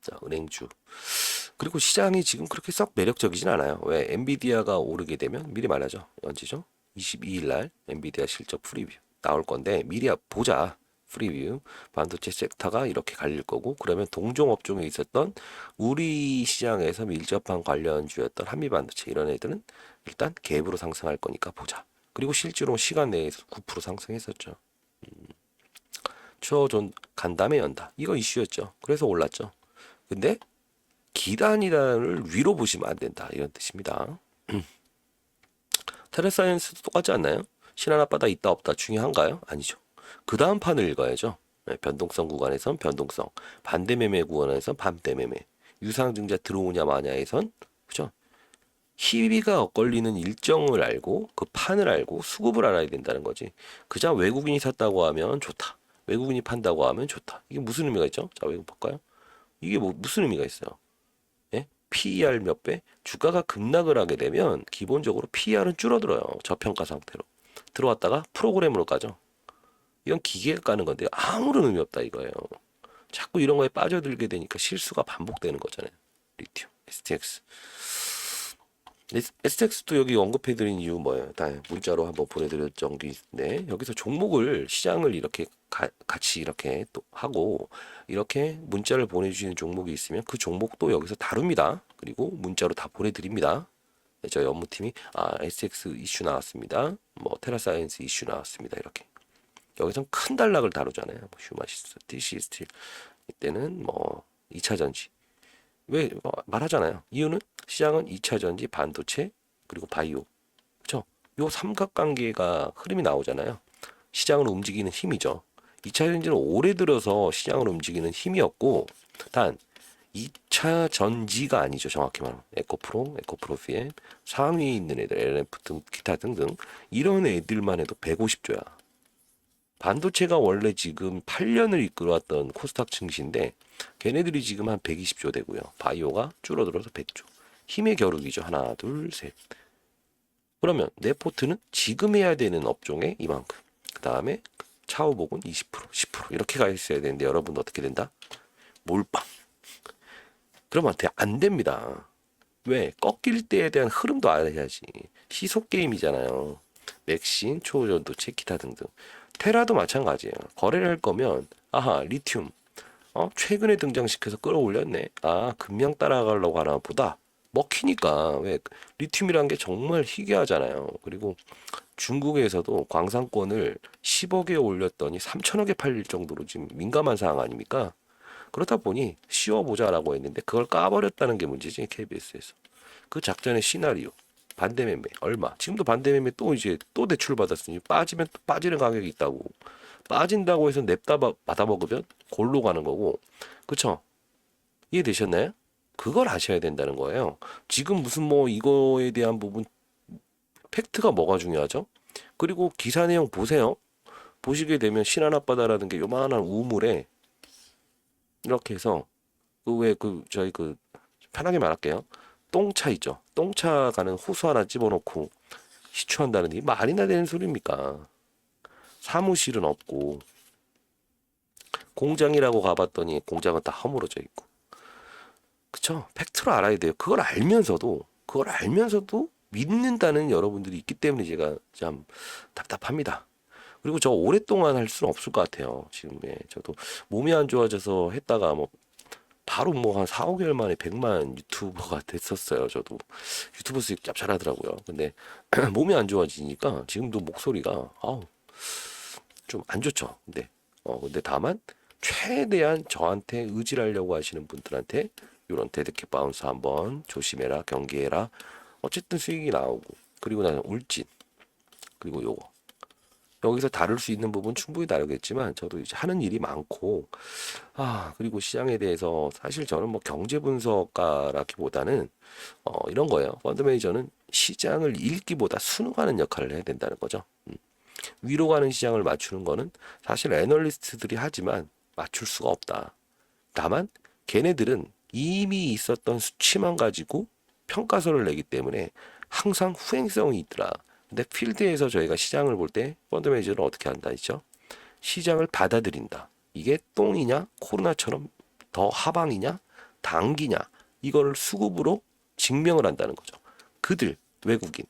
자 은행주 그리고 시장이 지금 그렇게 썩 매력적이진 않아요. 왜? 엔비디아가 오르게 되면 미리 말하죠. 언제죠? 22일 날 엔비디아 실적 프리뷰 나올 건데 미리 보자. 프리뷰 반도체 섹터가 이렇게 갈릴 거고 그러면 동종 업종에 있었던 우리 시장에서 밀접한 관련주였던 한미 반도체 이런 애들은 일단 갭으로 상승할 거니까 보자. 그리고 실제로 시간 내에서 9% 상승했었죠. 초전 간담회 연다. 이거 이슈였죠. 그래서 올랐죠. 근데 기단이단을 위로 보시면 안 된다. 이런 뜻입니다. 테라사이언스도 똑같지 않나요? 신한 앞바다 있다 없다 중요한가요? 아니죠. 그 다음 판을 읽어야죠. 네, 변동성 구간에선 변동성, 반대매매 구간에선 반대매매, 유상증자 들어오냐 마냐에선 그죠? 희비가 엇걸리는 일정을 알고 그 판을 알고 수급을 알아야 된다는 거지. 그냥 외국인이 샀다고 하면 좋다. 외국인이 판다고 하면 좋다. 이게 무슨 의미가 있죠? 자, 외국 볼까요? 이게 뭐 무슨 의미가 있어요? 예? PER 몇 배? 주가가 급락을 하게 되면 기본적으로 PER은 줄어들어요. 저평가 상태로. 들어왔다가 프로그램으로 가죠. 이건 기계가 까는 건데 아무런 의미 없다 이거예요. 자꾸 이런 거에 빠져들게 되니까 실수가 반복되는 거잖아요. 리튬, STX. STX도 여기 언급해드린 이유 뭐예요? 다 문자로 한번 보내드릴 정도인데 여기서 종목을 시장을 이렇게 같이 이렇게 또 하고 이렇게 문자를 보내주시는 종목이 있으면 그 종목도 여기서 다룹니다. 그리고 문자로 다 보내드립니다. 네, 저희 업무팀이 STX 이슈 나왔습니다. 뭐 테라사이언스 이슈 나왔습니다. 이렇게 여기선 큰 단락을 다루잖아요. 뭐 휴마시스, TC 스틸 이때는 뭐 2차 전지 왜 말하잖아요. 이유는 시장은 2차 전지, 반도체, 그리고 바이오. 그렇죠? 요 삼각관계가 흐름이 나오잖아요. 시장을 움직이는 힘이죠. 2차 전지는 올해 들어서 시장을 움직이는 힘이었고 단 2차 전지가 아니죠. 정확히 말하면 에코프로, 에코프로피엠, 상위에 있는 애들, LNF 등 기타 등등 이런 애들만 해도 150조야. 반도체가 원래 지금 8년을 이끌어왔던 코스닥 증시인데 걔네들이 지금 한 120조 되고요. 바이오가 줄어들어서 100조. 힘의 겨루기죠. 하나, 둘, 셋. 그러면 내 포트는 지금 해야 되는 업종에 이만큼. 그 다음에 차후복은 20%, 10% 이렇게 가 있어야 되는데 여러분 어떻게 된다? 몰빵. 그러면 안 됩니다. 왜? 꺾일 때에 대한 흐름도 알아야지. 시속 게임이잖아요. 맥신, 초전도체, 기타 등등. 테라도 마찬가지예요. 거래를 할 거면 아하 리튬 최근에 등장시켜서 끌어올렸네. 금량 따라가려고 하나 보다. 먹히니까 왜 리튬이란 게 정말 희귀하잖아요. 그리고 중국에서도 광산권을 10억에 올렸더니 3천억에 팔릴 정도로 지금 민감한 상황 아닙니까? 그렇다 보니 씌워보자라고 했는데 그걸 까버렸다는 게 문제지 KBS에서. 그 작전의 시나리오 반대매매 얼마? 지금도 반대매매 또 이제 또 대출 받았으니 빠지면 또 빠지는 가격이 있다고. 빠진다고 해서 냅다 받아 먹으면 골로 가는 거고. 그쵸? 이해되셨나요? 그걸 아셔야 된다는 거예요. 지금 무슨 뭐 이거에 대한 부분 팩트가 뭐가 중요하죠? 그리고 기사 내용 보세요. 보시게 되면 신한 앞바다라는 게 요만한 우물에 이렇게 해서 저희 편하게 말할게요. 똥차 있죠. 똥차 가는 호수 하나 집어넣고 시추한다는 게 말이나 되는 소리입니까? 사무실은 없고 공장이라고 가봤더니 공장은 다 허물어져 있고. 그쵸? 팩트로 알아야 돼요. 그걸 알면서도 믿는다는 여러분들이 있기 때문에 제가 참 답답합니다. 그리고 저 오랫동안 할 수는 없을 것 같아요. 지금 저도 몸이 안 좋아져서 했다가 뭐 바로 뭐 한 4, 5개월 만에 100만 유튜버가 됐었어요. 저도 유튜브 수익 짭짤하더라고요. 근데 몸이 안 좋아지니까 지금도 목소리가 좀 안 좋죠. 근데 다만 최대한 저한테 의지하려고 하시는 분들한테 이런 데드캣 바운스 한번 조심해라, 경계해라. 어쨌든 수익이 나오고 그리고 나서 울진 그리고 요거 여기서 다룰 수 있는 부분 충분히 다루겠지만 저도 이제 하는 일이 많고 그리고 시장에 대해서 사실 저는 뭐 경제 분석가라기보다는 이런 거예요. 펀드 매니저는 시장을 읽기보다 순응하는 역할을 해야 된다는 거죠. 위로 가는 시장을 맞추는 거는 사실 애널리스트들이 하지만 맞출 수가 없다. 다만 걔네들은 이미 있었던 수치만 가지고 평가서를 내기 때문에 항상 후행성이 있더라. 근데 필드에서 저희가 시장을 볼 때 펀드 매니저는 어떻게 한다 했죠? 시장을 받아들인다. 이게 똥이냐 코로나처럼 더 하방이냐 단기냐 이거를 수급으로 증명을 한다는 거죠. 그들 외국인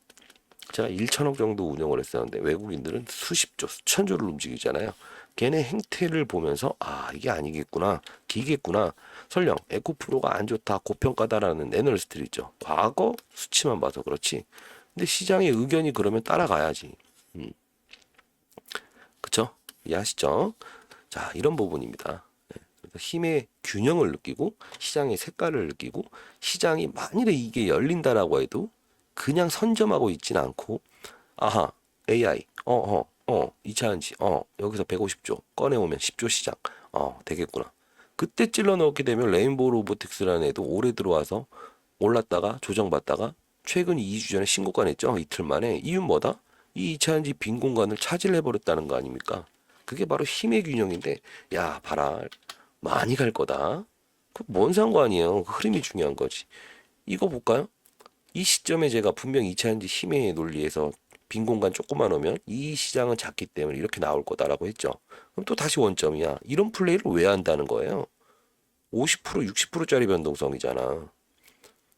제가 1천억 정도 운영을 했었는데 외국인들은 수십조 수천조를 움직이잖아요. 걔네 행태를 보면서 이게 아니겠구나 기겠구나. 설령 에코프로가 안 좋다 고평가다라는 애널리스트들 있죠. 과거 수치만 봐서 그렇지. 근데 시장의 의견이 그러면 따라가야지. 그쵸? 이해하시죠? 자, 이런 부분입니다. 그래서 힘의 균형을 느끼고 시장의 색깔을 느끼고 시장이 만일에 이게 열린다라고 해도 그냥 선점하고 있지는 않고 AI 2차 한지, 여기서 150조 꺼내오면 10조 시장, 되겠구나. 그때 찔러 넣게 되면 레인보우 로보틱스라는 애도 올해 들어와서 올랐다가 조정받다가 최근 2주 전에 신고가 냈죠. 이틀 만에. 이유는 뭐다? 이 2차 한지 빈 공간을 차지해버렸다는 거 아닙니까? 그게 바로 힘의 균형인데, 야, 봐라. 많이 갈 거다. 그 뭔 상관이에요. 그 흐름이 중요한 거지. 이거 볼까요? 이 시점에 제가 분명 2차 한지 힘의 논리에서 빈 공간 조금만 오면 이 시장은 작기 때문에 이렇게 나올 거다라고 했죠. 그럼 또 다시 원점이야. 이런 플레이를 왜 한다는 거예요? 50% 60%짜리 변동성이잖아.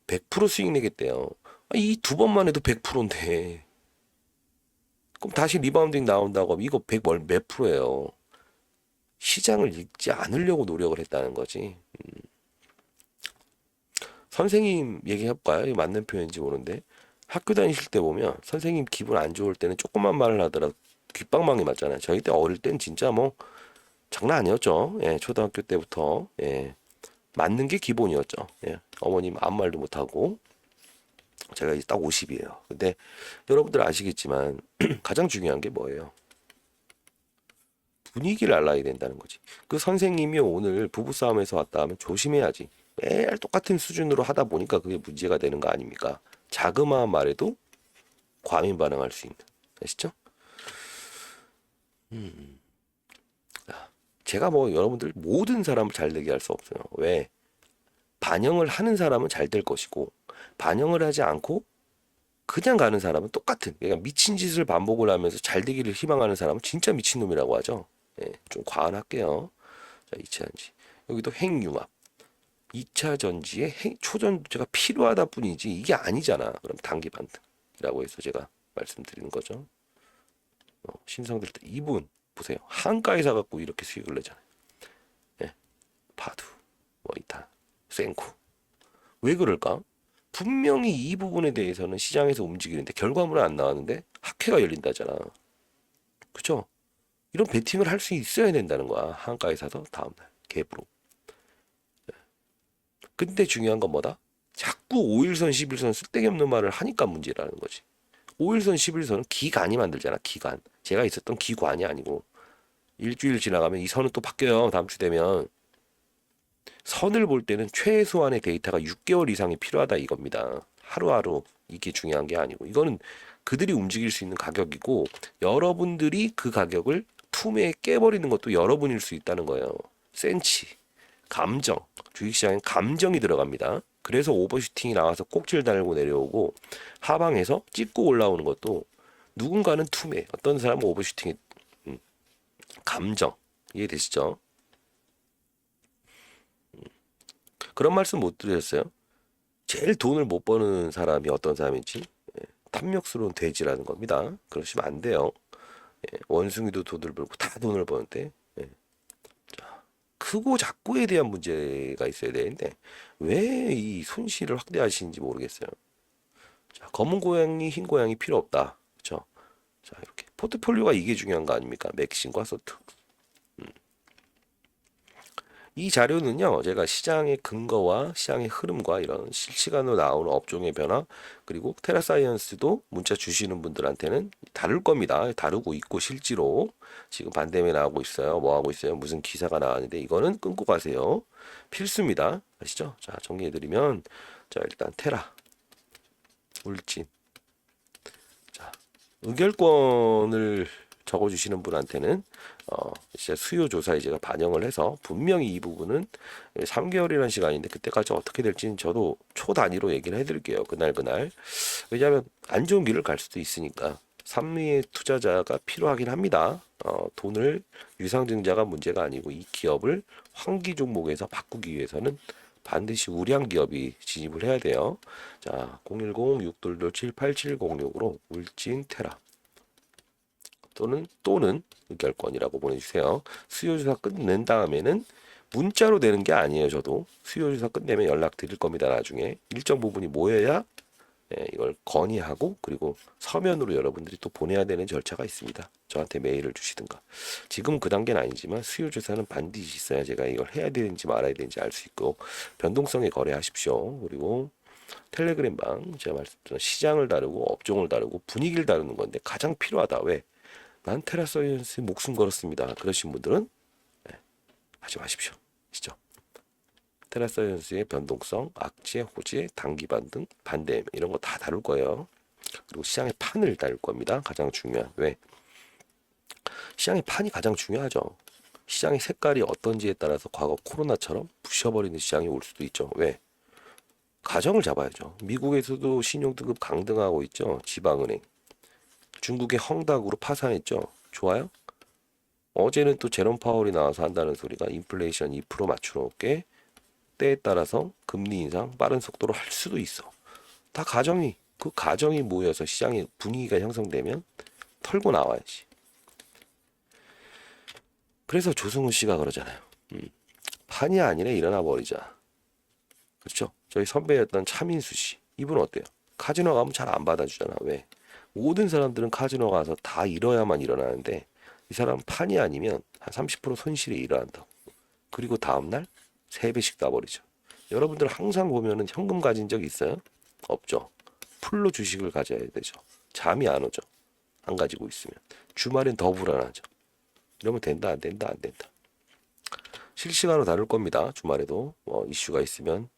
100% 수익 내겠대요. 이 두 번만 해도 100%인데. 그럼 다시 리바운딩 나온다고 하면 이거 100몇 프로예요. 시장을 읽지 않으려고 노력을 했다는 거지. 선생님 얘기해볼까요? 이거 맞는 표현인지 모르는데. 학교 다니실 때 보면 선생님 기분 안 좋을 때는 조금만 말을 하더라도 귓방망이 맞잖아요. 저희 때 어릴 땐 진짜 뭐 장난 아니었죠. 예, 초등학교 때부터 예, 맞는 게 기본이었죠. 예, 어머님 아무 말도 못하고 제가 이제 딱 50이에요. 근데 여러분들 아시겠지만 가장 중요한 게 뭐예요? 분위기를 알아야 된다는 거지. 그 선생님이 오늘 부부싸움에서 왔다 하면 조심해야지. 매일 똑같은 수준으로 하다 보니까 그게 문제가 되는 거 아닙니까? 자그마한 말에도 과민 반응할 수 있는. 아시죠? 제가 뭐 여러분들 모든 사람을 잘 되게 할 수 없어요. 왜? 반영을 하는 사람은 잘 될 것이고 반영을 하지 않고 그냥 가는 사람은 똑같은 그러니까 미친 짓을 반복을 하면서 잘 되기를 희망하는 사람은 진짜 미친놈이라고 하죠. 예, 좀 과한할게요. 자, 2차 전지. 여기도 핵융합. 2차 전지에 초전도체가 필요하다 뿐이지 이게 아니잖아. 그럼 단기 반등이라고 해서 제가 말씀드리는 거죠. 신성들 때 이분 보세요. 한가에 사갖고 이렇게 수익을 내잖아요. 예, 바두, 뭐 이타, 생쿠. 왜 그럴까? 분명히 이 부분에 대해서는 시장에서 움직이는데 결과물은 안 나왔는데 학회가 열린다잖아. 그쵸? 이런 베팅을 할 수 있어야 된다는 거야. 한가에 사서 다음날 갭으로. 근데 중요한 건 뭐다? 자꾸 5일선, 11선 쓸데기 없는 말을 하니까 문제라는 거지. 5일선, 11선은 기간이 만들잖아. 기간. 제가 있었던 기관이 아니고 일주일 지나가면 이 선은 또 바뀌어요. 다음 주 되면. 선을 볼 때는 최소한의 데이터가 6개월 이상이 필요하다 이겁니다. 하루하루 이게 중요한 게 아니고 이거는 그들이 움직일 수 있는 가격이고 여러분들이 그 가격을 투매에 깨버리는 것도 여러분일 수 있다는 거예요. 센치, 감정, 주식시장엔 감정이 들어갑니다. 그래서 오버슈팅이 나와서 꼭지를 달고 내려오고 하방에서 찍고 올라오는 것도 누군가는 투매, 어떤 사람은 오버슈팅이 감정 이해되시죠? 그런 말씀 못 드렸어요? 제일 돈을 못 버는 사람이 어떤 사람인지 탐욕스러운 돼지라는 겁니다. 그러시면 안 돼요. 원숭이도 돈을 벌고 다 돈을 버는데 크고 작고에 대한 문제가 있어야 되는데 왜 이 손실을 확대하시는지 모르겠어요. 자, 검은 고양이, 흰 고양이 필요 없다. 그렇죠? 자, 이렇게 포트폴리오가 이게 중요한 거 아닙니까? 맥신과 서투. 이 자료는요, 제가 시장의 근거와 시장의 흐름과 이런 실시간으로 나오는 업종의 변화, 그리고 테라사이언스도 문자 주시는 분들한테는 다룰 겁니다. 다루고 있고 실제로 지금 반대매 나오고 있어요. 뭐 하고 있어요? 무슨 기사가 나왔는데 이거는 끊고 가세요. 필수입니다. 아시죠? 자, 정리해드리면, 자, 일단 테라, 울진. 자, 의결권을 적어주시는 분한테는 진짜 수요 조사에 제가 반영을 해서 분명히 이 부분은 3개월이라는 시간인데 그때까지 어떻게 될지는 저도 초 단위로 얘기를 해드릴게요. 그날. 왜냐하면 안 좋은 길을 갈 수도 있으니까 3위의 투자자가 필요하긴 합니다. 돈을 유상증자가 문제가 아니고 이 기업을 환기 종목에서 바꾸기 위해서는 반드시 우량 기업이 진입을 해야 돼요. 자, 010-622-7870으로 울진 테라 또는 의결권이라고 보내주세요. 수요조사 끝낸 다음에는 문자로 되는 게 아니에요. 저도 수요조사 끝내면 연락 드릴 겁니다. 나중에 일정 부분이 모여야 이걸 건의하고 그리고 서면으로 여러분들이 또 보내야 되는 절차가 있습니다. 저한테 메일을 주시든가. 지금 그 단계는 아니지만 수요조사는 반드시 있어야 제가 이걸 해야 되는지 말아야 되는지 알 수 있고 변동성에 거래하십시오. 그리고 텔레그램방 제가 말씀드린 시장을 다루고 업종을 다루고 분위기를 다루는 건데 가장 필요하다. 왜? 난 테라사이언스에 목숨 걸었습니다. 그러신 분들은 하지 마십시오. 아시죠? 테라사이언스의 변동성, 악재, 호재, 단기반 등 반대 이런 거 다 다룰 거예요. 그리고 시장의 판을 다룰 겁니다. 가장 중요한. 왜? 시장의 판이 가장 중요하죠. 시장의 색깔이 어떤지에 따라서 과거 코로나처럼 부셔버리는 시장이 올 수도 있죠. 왜? 가정을 잡아야죠. 미국에서도 신용등급 강등하고 있죠. 지방은행. 중국의 헝다그로 파산했죠. 좋아요? 어제는 또 제롬 파월이 나와서 한다는 소리가 인플레이션 2% 맞춰놓게 때에 따라서 금리 인상 빠른 속도로 할 수도 있어. 다 그 가정이 모여서 시장의 분위기가 형성되면 털고 나와야지. 그래서 조승우 씨가 그러잖아요. 판이 아니라 일어나 버리자. 그렇죠? 저희 선배였던 차민수 씨. 이분 어때요? 카지노 가면 잘 안 받아주잖아. 왜? 모든 사람들은 카지노 가서 다 잃어야만 일어나는데 이 사람 판이 아니면 한 30% 손실이 일어난다고. 그리고 다음날 3배씩 따버리죠. 여러분들 항상 보면은 현금 가진 적 있어요? 없죠. 풀로 주식을 가져야 되죠. 잠이 안 오죠. 안 가지고 있으면. 주말엔 더 불안하죠. 이러면 된다, 안 된다, 안 된다. 실시간으로 다룰 겁니다. 주말에도 이슈가 있으면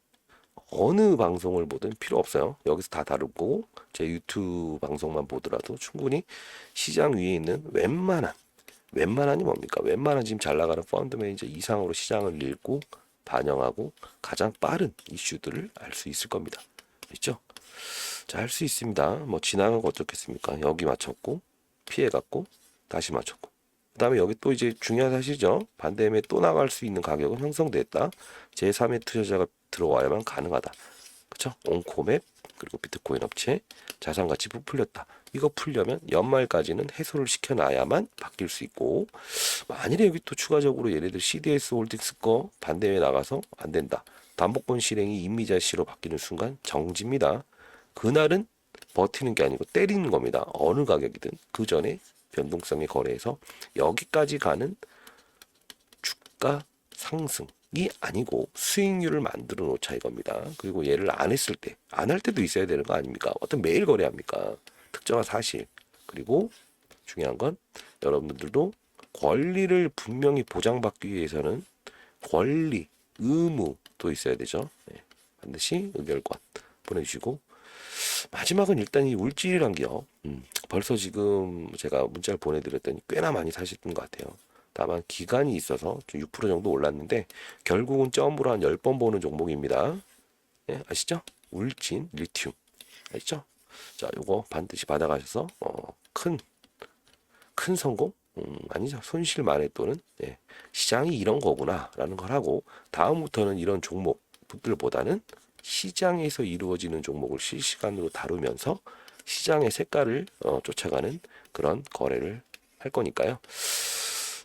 어느 방송을 보든 필요 없어요. 여기서 다 다룰 거고 제 유튜브 방송만 보더라도 충분히 시장 위에 있는 웬만한이 뭡니까? 웬만한 지금 잘 나가는 펀드 매니저 이상으로 시장을 읽고 반영하고 가장 빠른 이슈들을 알 수 있을 겁니다. 있죠? 자, 할 수 있습니다. 뭐 지나간 거 어떻겠습니까? 여기 맞췄고 피해갔고 다시 맞췄고 그다음에 여기 또 이제 중요한 사실이죠. 반대매 또 나갈 수 있는 가격은 형성됐다. 제3의 투자자가 들어와야만 가능하다. 그렇죠? 온코맵 그리고 비트코인 업체 자산가치 부풀렸다. 이거 풀려면 연말까지는 해소를 시켜놔야만 바뀔 수 있고 만일에 여기 또 추가적으로 얘네들 CDS 홀딩스 거 반대에 나가서 안 된다. 담보권 실행이 임미자 시로 바뀌는 순간 정지입니다. 그날은 버티는 게 아니고 때리는 겁니다. 어느 가격이든 그 전에 변동성의 거래에서 여기까지 가는 주가 상승이 아니고 수익률을 만들어 놓자 이겁니다. 그리고 얘를 안 했을 때, 안 할 때도 있어야 되는 거 아닙니까? 어떤 매일 거래합니까? 특정한 사실. 그리고 중요한 건 여러분들도 권리를 분명히 보장받기 위해서는 권리, 의무도 있어야 되죠. 네, 반드시 의결권 보내주시고 마지막은 일단 이 울진이란 기업 벌써 지금 제가 문자를 보내드렸더니 꽤나 많이 사셨던 것 같아요. 다만 기간이 있어서 좀 6% 정도 올랐는데 결국은 점으로 한 10번 보는 종목입니다. 예, 아시죠? 울진 리튬 아시죠? 자, 요거 반드시 받아가셔서 큰 성공? 아니죠. 손실 만회 또는 시장이 이런 거구나라는 걸 하고 다음부터는 이런 종목들보다는 시장에서 이루어지는 종목을 실시간으로 다루면서 시장의 색깔을 쫓아가는 그런 거래를 할 거니까요.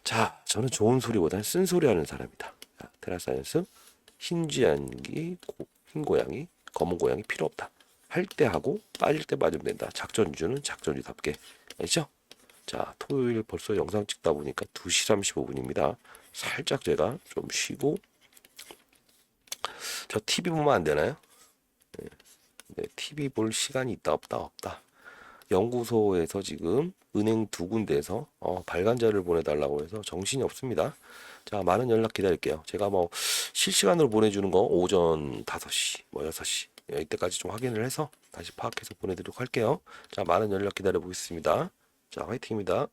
자, 저는 좋은 소리보다는 쓴소리 하는 사람이다. 자, 테라사이언스 흰 고양이, 검은 고양이 필요 없다. 할 때 하고 빠질 때 빠지면 된다. 작전주는 작전주답게. 알죠? 자, 토요일 벌써 영상 찍다 보니까 2시 35분입니다. 살짝 제가 좀 쉬고 저 TV 보면 안 되나요? 네, TV 볼 시간이 있다 없다. 연구소에서 지금 은행 2군데에서 발간자를 보내달라고 해서 정신이 없습니다. 자, 많은 연락 기다릴게요. 제가 뭐 실시간으로 보내주는 거 오전 5시, 뭐 6시 이때까지 좀 확인을 해서 다시 파악해서 보내드리도록 할게요. 자, 많은 연락 기다려 보겠습니다. 자, 화이팅입니다.